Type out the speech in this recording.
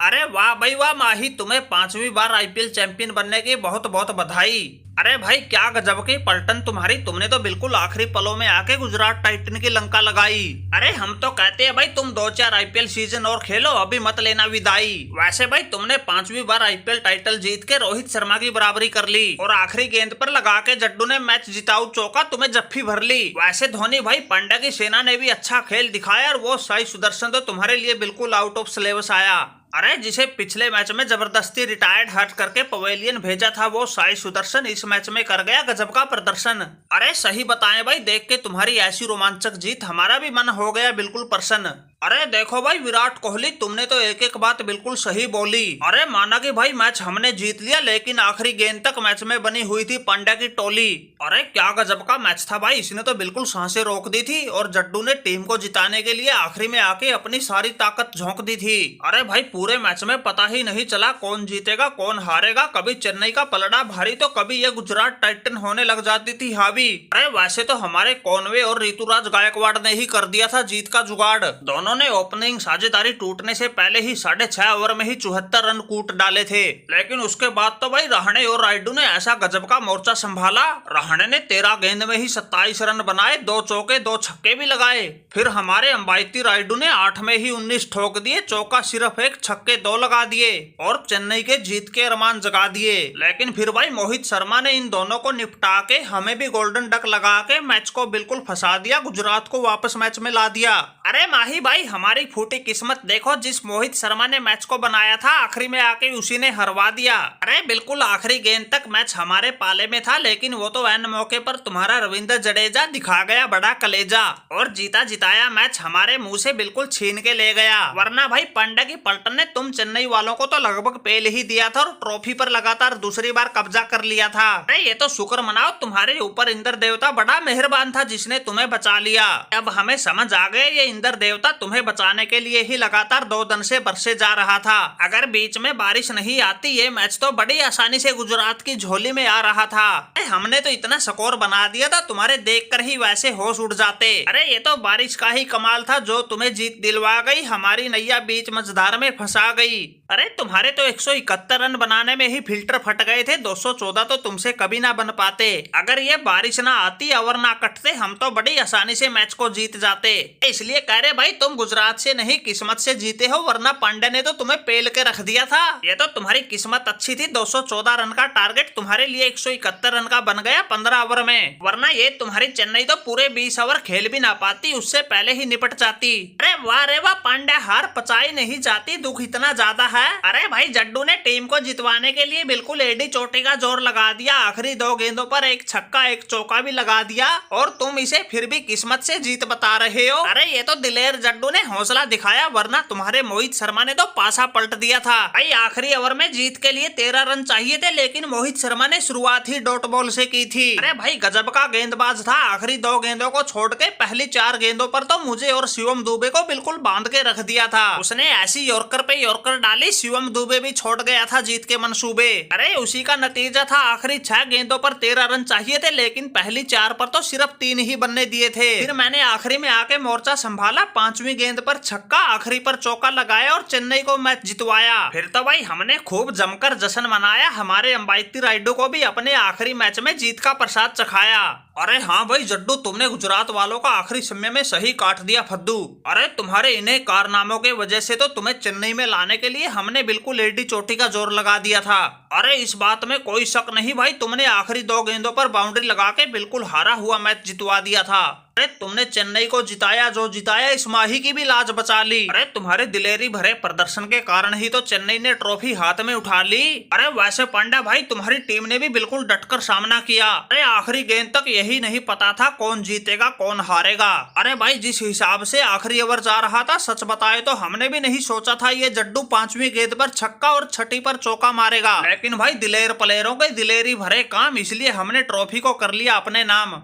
अरे वाह भाई वाह माही, तुम्हें 5वीं बार आईपीएल चैंपियन बनने की बहुत बहुत बधाई। अरे भाई क्या गजब की पलटन तुम्हारी, तुमने तो बिल्कुल आखिरी पलों में आके गुजरात टाइटन की लंका लगाई। अरे हम तो कहते हैं भाई तुम 2-4 आईपीएल सीजन और खेलो, अभी मत लेना विदाई। वैसे भाई तुमने 5वीं बार आईपीएल टाइटल जीत के रोहित शर्मा की बराबरी कर ली और आखिरी गेंद पर लगा के जड्डू ने मैच जिताऊ चौका तुम्हें जफ्फी भर ली। वैसे धोनी भाई पांड्या की सेना ने भी अच्छा खेल दिखाया और वो साई सुदर्शन तो तुम्हारे लिए बिल्कुल आउट ऑफ सिलेबस आया। अरे जिसे पिछले मैच में जबरदस्ती रिटायर्ड हट करके पवेलियन भेजा था वो साई सुदर्शन इस मैच में कर गया गजब का प्रदर्शन। अरे सही बताएं भाई, देख के तुम्हारी ऐसी रोमांचक जीत हमारा भी मन हो गया बिल्कुल प्रसन्न। अरे देखो भाई विराट कोहली, तुमने तो एक एक बात बिल्कुल सही बोली। अरे माना कि भाई मैच हमने जीत लिया, लेकिन आखिरी गेंद तक मैच में बनी हुई थी पांड्या की टोली। अरे क्या गजब का मैच था भाई, इसने तो बिल्कुल सांसें रोक दी थी और जड्डू ने टीम को जिताने के लिए आखिरी में आके अपनी सारी ताकत झोंक दी थी। अरे भाई पूरे मैच में पता ही नहीं चला कौन जीतेगा कौन हारेगा, कभी चेन्नई का पलड़ा भारी तो कभी ये गुजरात टाइटन होने लग जाती थी हावी। अरे वैसे तो हमारे कॉनवे और ऋतुराज गायकवाड़ ने ही कर दिया था जीत का जुगाड़। दोनों ने ओपनिंग साझेदारी टूटने से पहले ही 6.5 ओवर में ही 74 रन कूट डाले थे, लेकिन उसके बाद तो भाई रहाणे और रायडू ने ऐसा गजब का मोर्चा संभाला। रहाणे ने 13 गेंद में ही 27 रन बनाए, 2 चौके 2 छक्के भी लगाए। फिर हमारे अंबाती रायडू ने 8 में ही 19 ठोक दिए, चौका सिर्फ 1 छक्के 2 लगा दिए और चेन्नई के जीत के अरमान जगा दिए। लेकिन फिर भाई मोहित शर्मा ने इन दोनों को निपटा के हमें भी गोल्डन डक लगा के मैच को बिल्कुल फंसा दिया, गुजरात को वापस मैच में ला दिया। अरे माही भाई हमारी फूटी किस्मत देखो, जिस मोहित शर्मा ने मैच को बनाया था आखिरी में आके उसी ने हरवा दिया। अरे बिल्कुल आखिरी गेंद तक मैच हमारे पाले में था, लेकिन वो तो एन मौके पर तुम्हारा रविंद्र जडेजा दिखा गया बड़ा कलेजा और जीता जिताया मैच हमारे मुंह से बिल्कुल छीन के ले गया। वरना भाई पांड्या की पलटन ने तुम चेन्नई वालों को तो लगभग पेल ही दिया था और ट्रॉफी पर लगातार दूसरी बार कब्जा कर लिया था। अरे ये तो शुक्र मनाओ, तुम्हारे ऊपर इंद्र देवता बड़ा मेहरबान था जिसने तुम्हें बचा लिया। अब हमें समझ आ गए ये इंद्र देवता तुम्हें बचाने के लिए ही लगातार 2 दिन से बरसे जा रहा था। अगर बीच में बारिश नहीं आती ये मैच तो बड़ी आसानी से गुजरात की झोली में आ रहा था। हमने तो इतना स्कोर बना दिया था, तुम्हारे देखकर ही वैसे होश उड़ जाते। अरे ये तो बारिश का ही कमाल था जो तुम्हें जीत दिलवा गई, हमारी नैया बीच मझधार में फंसा गई। अरे तुम्हारे तो 171 रन बनाने में ही फिल्टर फट गए थे, 214 तो तुमसे कभी ना बन पाते। अगर ये बारिश ना आती और ना कटते हम तो बड़ी आसानी से मैच को जीत जाते। इसलिए कह रहे भाई तुम गुजरात से नहीं किस्मत से जीते हो, वरना पांड्या ने तो तुम्हें पेल के रख दिया था। ये तो तुम्हारी किस्मत अच्छी थी, 214 रन का टारगेट तुम्हारे लिए 171 रन का बन गया 15 ओवर में, वरना ये तुम्हारी चेन्नई तो पूरे 20 ओवर खेल भी ना पाती, उससे पहले ही निपट जाती। अरे वाह रे वाह, पांड्या हार पचाई नहीं जाती, दुख इतना ज्यादा है। अरे भाई जड्डू ने टीम को जितवाने के लिए बिल्कुल एडी चोटी का जोर लगा दिया, आखिरी 2 गेंदों पर 1 छक्का 1 चौका भी लगा दिया और तुम इसे फिर भी किस्मत से जीत बता रहे हो। अरे ये तो दिलेर जड्डू ने हौसला दिखाया, वरना तुम्हारे मोहित शर्मा ने तो पासा पलट दिया था। भाई आखिरी ओवर में जीत के लिए 13 रन चाहिए थे, लेकिन मोहित शर्मा ने शुरुआत ही डॉट बॉल से की थी। अरे भाई गजब का गेंदबाज था, आखिरी 2 गेंदों को छोड़ के पहली 4 गेंदों पर तो मुझे और शिवम दुबे को बिल्कुल बांध के रख दिया था। उसने ऐसी यॉर्कर पे यॉर्कर डाली, शिवम दुबे भी छोड़ गया था जीत के मंसूबे। अरे उसी का नतीजा था, आखिरी 6 गेंदों पर 13 रन चाहिए थे, लेकिन पहली 4 पर तो सिर्फ 3 ही बनने दिए थे। फिर मैंने आखिरी में आके मोर्चा संभाला, 5वीं गेंद पर छक्का, आखिरी पर चौका लगाया और चेन्नई को मैच जितवाया। फिर तो भाई हमने खूब जमकर जश्न मनाया, हमारे अंबाती रायडू को भी अपने आखिरी मैच में जीत का प्रसाद चखाया। अरे हाँ भाई जड्डू, तुमने गुजरात वालों का आखिरी समय में सही काट दिया फद्दू। अरे तुम्हारे इन्हें कारनामों के वजह से तो तुम्हें चेन्नई में लाने के लिए हमने बिल्कुल एडी चोटी का जोर लगा दिया था। अरे इस बात में कोई शक नहीं भाई, तुमने आखिरी 2 गेंदों पर बाउंड्री लगा के बिल्कुल हारा हुआ मैच जितवा दिया था। अरे तुमने चेन्नई को जिताया, जो जिताया इस माही की भी लाज बचा ली। अरे तुम्हारे दिलेरी भरे प्रदर्शन के कारण ही तो चेन्नई ने ट्रॉफी हाथ में उठा ली। अरे वैसे पांड्या भाई तुम्हारी टीम ने भी बिल्कुल डटकर सामना किया। अरे आखिरी गेंद तक यही नहीं पता था कौन जीतेगा कौन हारेगा। अरे भाई जिस हिसाब से आखिरी ओवर जा रहा था, सच बताए तो हमने भी नहीं सोचा था ये जड्डू 5वीं गेंद पर छक्का और 6ठी पर चौका मारेगा। लेकिन भाई दिलेर प्लेयरों के दिलेरी भरे काम, इसलिए हमने ट्रॉफी को कर लिया अपने नाम।